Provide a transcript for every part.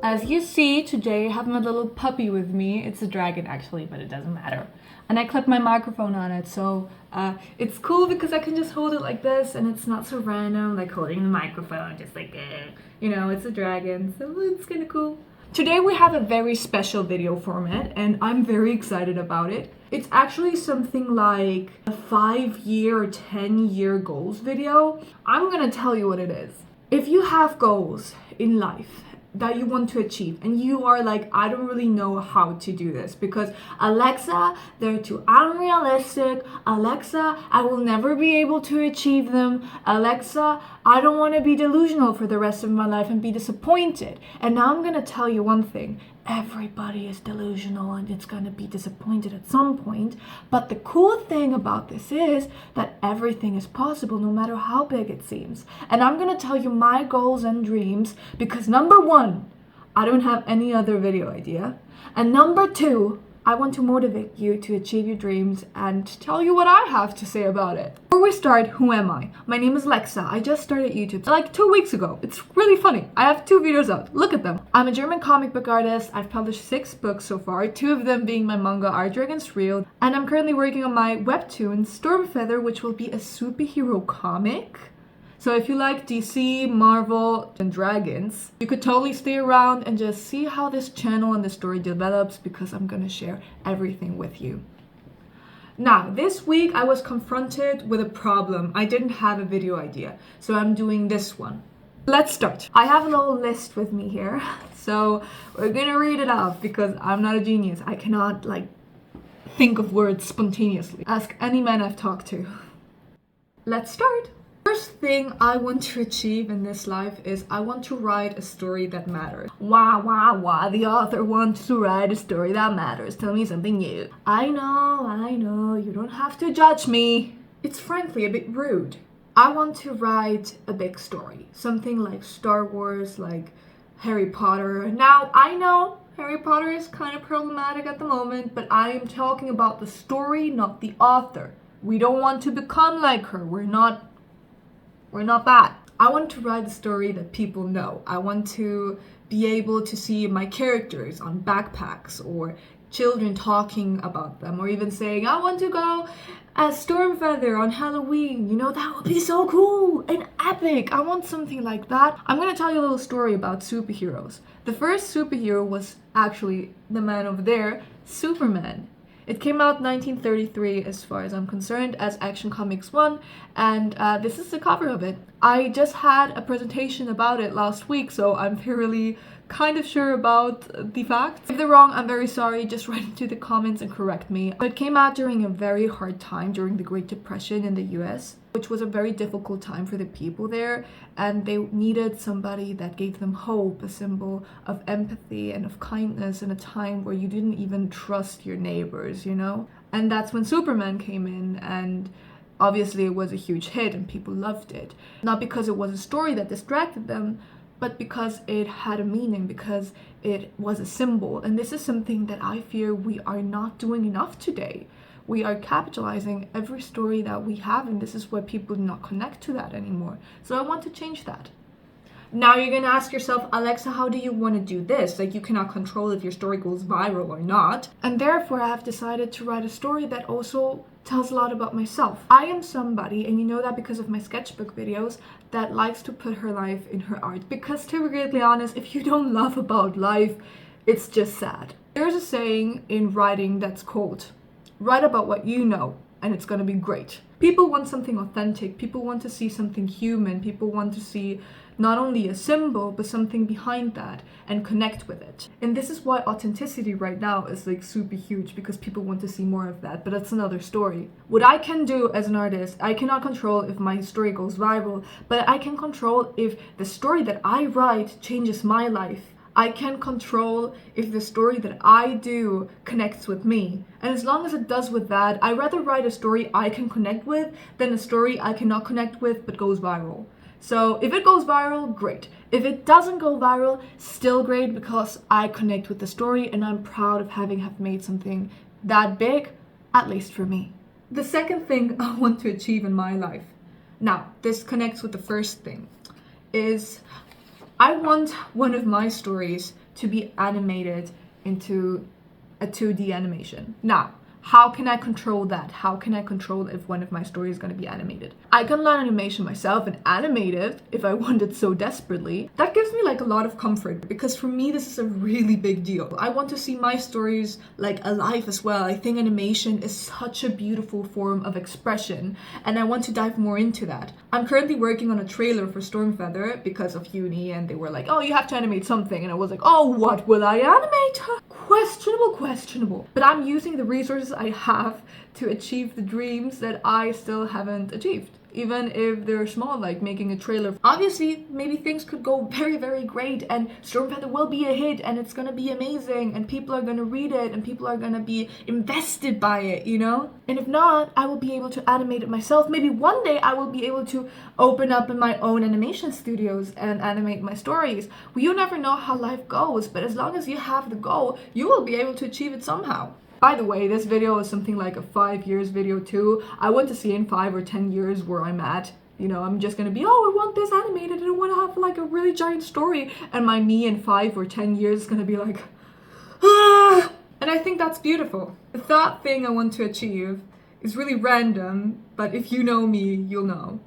As you see, today I have my little puppy with me. It's a dragon actually, but it doesn't matter. And I clipped my microphone on it, so it's cool because I can just hold it like this and it's not so random, like holding the microphone, just like, it's a dragon, so it's kind of cool. Today we have a very special video format and I'm very excited about it. It's actually something like a 5-year or 10-year goals video. I'm gonna tell you what it is. If you have goals in life that you want to achieve and you are like, I don't really know how to do this because Alexa, they're too unrealistic. Alexa, I will never be able to achieve them. Alexa, I don't want to be delusional for the rest of my life and be disappointed. And now I'm going to tell you one thing. Everybody is delusional and it's going to be disappointed at some point. But the cool thing about this is that everything is possible no matter how big it seems. And I'm going to tell you my goals and dreams because number one, I don't have any other video idea. And number two, I want to motivate you to achieve your dreams and tell you what I have to say about it. Before we start, who am I? My name is Lexa. I just started YouTube like 2 weeks ago. It's really funny. I have 2 videos out. Look at them. I'm a German comic book artist. I've published 6 books so far, 2 of them being my manga Art Against Real. And I'm currently working on my webtoon Storm Feather, which will be a superhero comic. So if you like DC, Marvel, and dragons, you could totally stay around and just see how this channel and the story develops because I'm gonna share everything with you. Now, this week I was confronted with a problem. I didn't have a video idea, so I'm doing this one. Let's start. I have a little list with me here, so we're gonna read it off because I'm not a genius. I cannot think of words spontaneously. Ask any man I've talked to. Let's start. First thing I want to achieve in this life is I want to write a story that matters. Why, the author wants to write a story that matters. Tell me something new. I know, you don't have to judge me. It's frankly a bit rude. I want to write a big story. Something like Star Wars, like Harry Potter. Now, I know Harry Potter is kind of problematic at the moment, but I am talking about the story, not the author. We don't want to become like her. We're not that. I want to write a story that people know. I want to be able to see my characters on backpacks or children talking about them or even saying, I want to go as Stormfeather on Halloween. That would be so cool and epic. I want something like that. I'm going to tell you a little story about superheroes. The first superhero was actually the man over there, Superman. It came out 1933 as far as I'm concerned as Action Comics 1 and this is the cover of it. I just had a presentation about it last week, so I'm fairly kind of sure about the facts. If they're wrong, I'm very sorry, just write into the comments and correct me. It came out during a very hard time during the Great Depression in the US, which was a very difficult time for the people there, and they needed somebody that gave them hope, a symbol of empathy and of kindness in a time where you didn't even trust your neighbors, And that's when Superman came in, and obviously it was a huge hit and people loved it. Not because it was a story that distracted them, but because it had a meaning, because it was a symbol. And this is something that I fear we are not doing enough today. We are capitalizing every story that we have, and this is why people do not connect to that anymore. So I want to change that. Now you're gonna ask yourself, Alexa, how do you want to do this? You cannot control if your story goes viral or not. And therefore I have decided to write a story that also tells a lot about myself. I am somebody, and you know that because of my sketchbook videos, that likes to put her life in her art. Because to be completely honest, if you don't laugh about life, it's just sad. There's a saying in writing that's called, write about what you know, and it's gonna be great. People want something authentic. People want to see something human. People want to see not only a symbol, but something behind that and connect with it. And this is why authenticity right now is super huge, because people want to see more of that, but that's another story. What I can do as an artist, I cannot control if my story goes viral, but I can control if the story that I write changes my life. I can control if the story that I do connects with me. And as long as it does with that, I'd rather write a story I can connect with than a story I cannot connect with but goes viral. So if it goes viral, great. If it doesn't go viral, still great, because I connect with the story and I'm proud of having made something that big, at least for me. The second thing I want to achieve in my life, now this connects with the first thing, is I want one of my stories to be animated into a 2D animation. Now, how can I control that? How can I control if one of my stories is going to be animated? I can learn animation myself and animate it if I wanted so desperately. That gives me like a lot of comfort because for me this is a really big deal. I want to see my stories like alive as well. I think animation is such a beautiful form of expression and I want to dive more into that. I'm currently working on a trailer for Stormfeather because of uni and they were like, oh, you have to animate something, and I was like, oh, what will I animate? Questionable. But I'm using the resources I have to achieve the dreams that I still haven't achieved, even if they're small, like making a trailer. Obviously, maybe things could go very, very great and Stormfeather will be a hit and it's gonna be amazing and people are gonna read it and people are gonna be invested by it, you know? And if not, I will be able to animate it myself. Maybe one day I will be able to open up in my own animation studios and animate my stories. Well, you never know how life goes, but as long as you have the goal, you will be able to achieve it somehow. By the way, this video is something like a 5 years video too. I want to see in 5 or 10 years where I'm at. You know, I'm just gonna be, oh, I want this animated and I want to have like a really giant story. And my me in 5 or 10 years is gonna be like, ah! And I think that's beautiful. The third thing I want to achieve is really random, but if you know me, you'll know.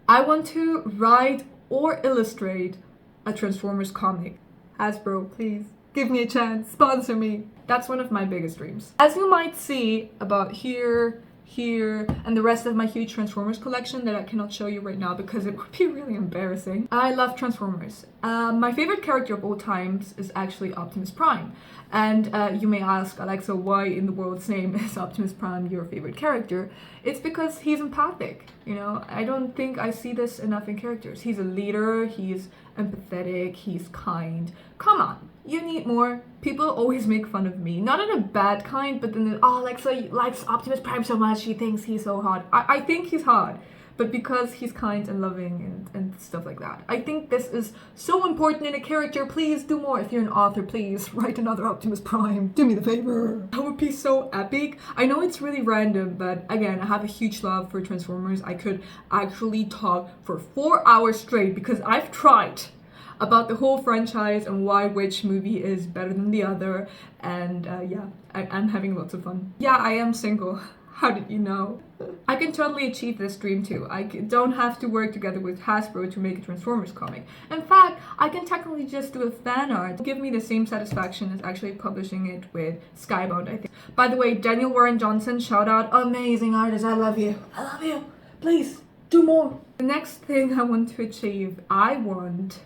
I want to write or illustrate a Transformers comic. Hasbro, please give me a chance, sponsor me. That's one of my biggest dreams. As you might see about here, and the rest of my huge Transformers collection that I cannot show you right now because it would be really embarrassing. I love Transformers. My favorite character of all times is actually Optimus Prime. And you may ask, Alexa, why in the world's name is Optimus Prime your favorite character? It's because he's empathic, you know? I don't think I see this enough in characters. He's a leader, he's empathetic, he's kind. Come on, you need more. People always make fun of me. Not in a bad kind, but then, oh, Alexa likes Optimus Prime so much, she thinks he's so hot. I think he's hot, but because he's kind and loving and stuff like that. I think this is so important in a character. Please do more. If you're an author, please write another Optimus Prime. Do me the favor. That would be so epic. I know it's really random, but again, I have a huge love for Transformers. I could actually talk for 4 hours straight because I've tried about the whole franchise and why which movie is better than the other. And yeah, I'm having lots of fun. Yeah, I am single. How did you know? I can totally achieve this dream too. I don't have to work together with Hasbro to make a Transformers comic. In fact, I can technically just do a fan art. Give me the same satisfaction as actually publishing it with Skybound, I think. By the way, Daniel Warren Johnson, shout out, amazing artist, I love you. I love you. Please, do more. The next thing I want to achieve, I want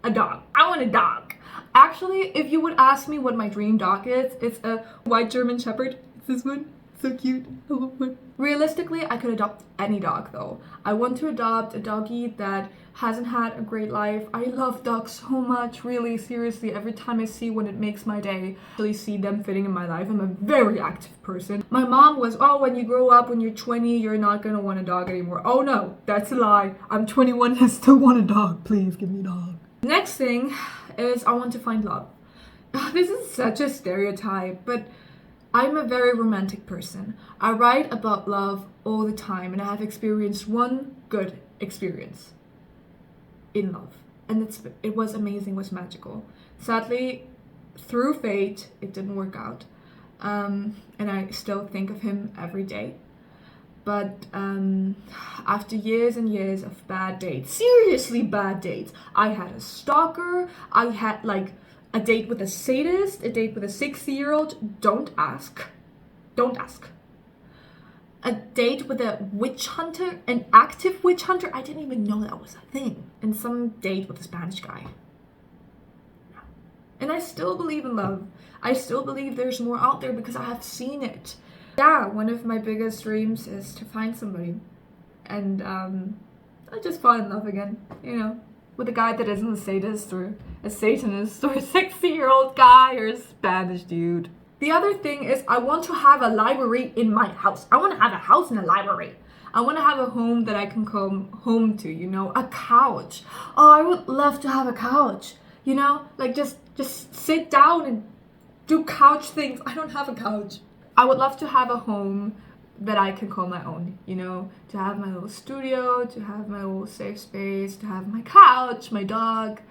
a dog. I want a dog. Actually, if you would ask me what my dream dog is, it's a white German Shepherd. It's this one. So cute. I love one. Realistically, I could adopt any dog though. I want to adopt a doggy that hasn't had a great life. I love dogs so much, really, seriously. Every time I see one, it makes my day. I really see them fitting in my life. I'm a very active person. My mom was, oh, when you grow up, when you're 20, you're not gonna want a dog anymore. Oh no, that's a lie. I'm 21 and still want a dog. Please give me a dog. Next thing is I want to find love. This is such a stereotype, but I'm a very romantic person. I write about love all the time and I have experienced one good experience in love. And it was amazing, it was magical. Sadly, through fate, it didn't work out. And I still think of him every day. But after years and years of bad dates, seriously bad dates, I had a stalker, I had like a date with a sadist, a date with a 60-year-old, don't ask. Don't ask. A date with a witch hunter, an active witch hunter, I didn't even know that was a thing. And some date with a Spanish guy. And I still believe in love. I still believe there's more out there because I have seen it. Yeah, one of my biggest dreams is to find somebody. And I just fall in love again, you know, with a guy that isn't a sadist or a Satanist or a 60-year-old guy or a Spanish dude. The other thing is I want to have a library in my house. I want to have a house and a library. I want to have a home that I can come home to, you know, a couch. Oh, I would love to have a couch, you know, like just sit down and do couch things. I don't have a couch. I would love to have a home that I can call my own, you know, to have my little studio, to have my little safe space, to have my couch, my dog,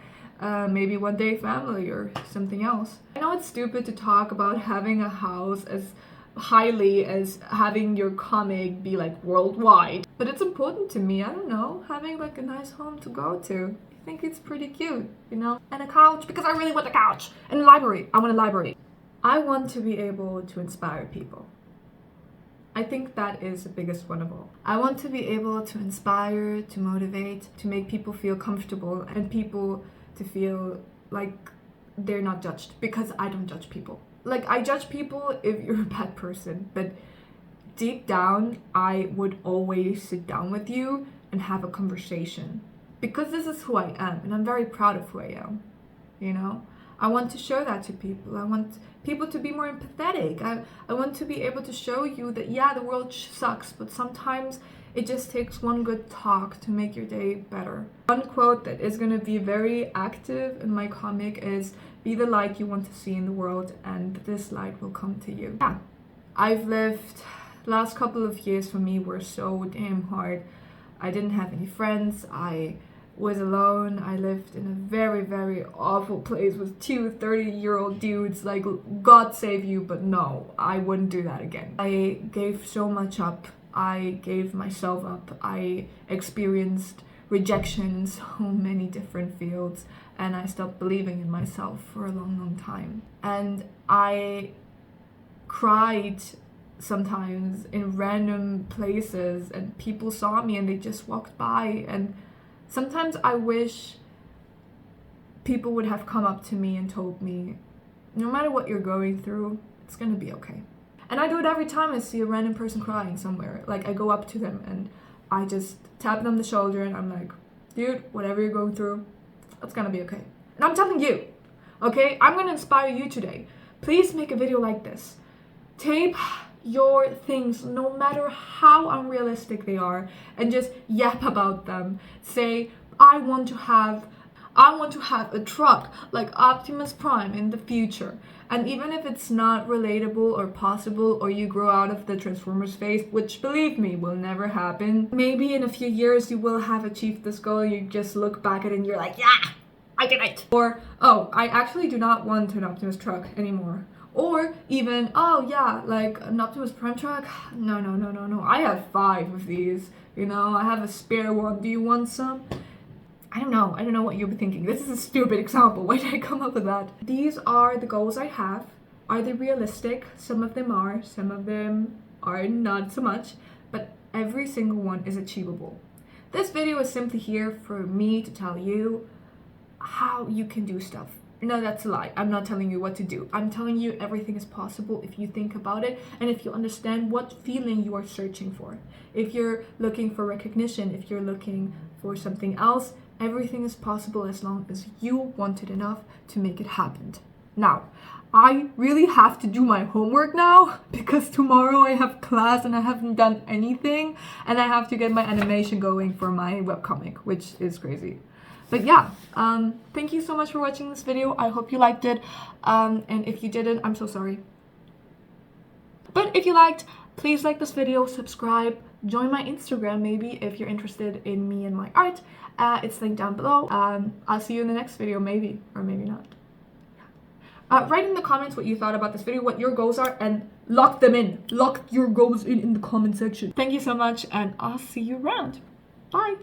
maybe one day family or something else. I know it's stupid to talk about having a house as highly as having your comic be like worldwide, but it's important to me. I don't know, having like a nice home to go to. I think it's pretty cute, you know, and a couch, because I really want a couch, and a library. I want a library. I want to be able to inspire people. I think that is the biggest one of all. I want to be able to inspire, to motivate, to make people feel comfortable, and people to feel like they're not judged, because I don't judge people. Like, I judge people if you're a bad person, but deep down, I would always sit down with you and have a conversation, because this is who I am, and I'm very proud of who I am, you know? I want to show that to people. I want people to be more empathetic. I want to be able to show you that, yeah, the world sucks, but sometimes it just takes one good talk to make your day better. One quote that is going to be very active in my comic is, be the light you want to see in the world, and this light will come to you. Yeah, I've lived, last couple of years for me were so damn hard. I didn't have any friends. I was alone. I lived in a very, very awful place with two 30-year-old dudes. Like, God save you, but no, I wouldn't do that again. I gave so much up. I gave myself up. I experienced rejection in so many different fields, and I stopped believing in myself for a long, long time. And I cried sometimes in random places, and people saw me and they just walked by, and sometimes I wish people would have come up to me and told me, no matter what you're going through, it's gonna be okay. And I do it every time I see a random person crying somewhere. Like, I go up to them and I just tap them on the shoulder and I'm like, dude, whatever you're going through, it's gonna be okay. And I'm telling you, okay? I'm gonna inspire you today. Please make a video like this. Tape your things, no matter how unrealistic they are, and just yap about them. Say, I want to have a truck like Optimus Prime in the future. And even if it's not relatable or possible, or you grow out of the Transformers phase, which, believe me, will never happen, maybe in a few years you will have achieved this goal. You just look back at it and you're like, yeah, I did it. Or, oh, I actually do not want an Optimus truck anymore. Or even, oh yeah, like an Optimus Prime truck? No. I have 5 of these, you know, I have a spare one. Do you want some? I don't know what you'll be thinking. This is a stupid example. Why did I come up with that? These are the goals I have. Are they realistic? Some of them are, some of them are not so much, but every single one is achievable. This video is simply here for me to tell you how you can do stuff. No, that's a lie. I'm not telling you what to do. I'm telling you everything is possible if you think about it and if you understand what feeling you are searching for. If you're looking for recognition, if you're looking for something else, everything is possible as long as you want it enough to make it happen. Now, I really have to do my homework now because tomorrow I have class and I haven't done anything, and I have to get my animation going for my webcomic, which is crazy. But yeah, thank you so much for watching this video. I hope you liked it. And if you didn't, I'm so sorry. But if you liked, please like this video, subscribe, join my Instagram maybe if you're interested in me and my art. It's linked down below. I'll see you in the next video, maybe, or maybe not. Write in the comments what you thought about this video, what your goals are, and lock them in. Lock your goals in the comment section. Thank you so much, and I'll see you around. Bye.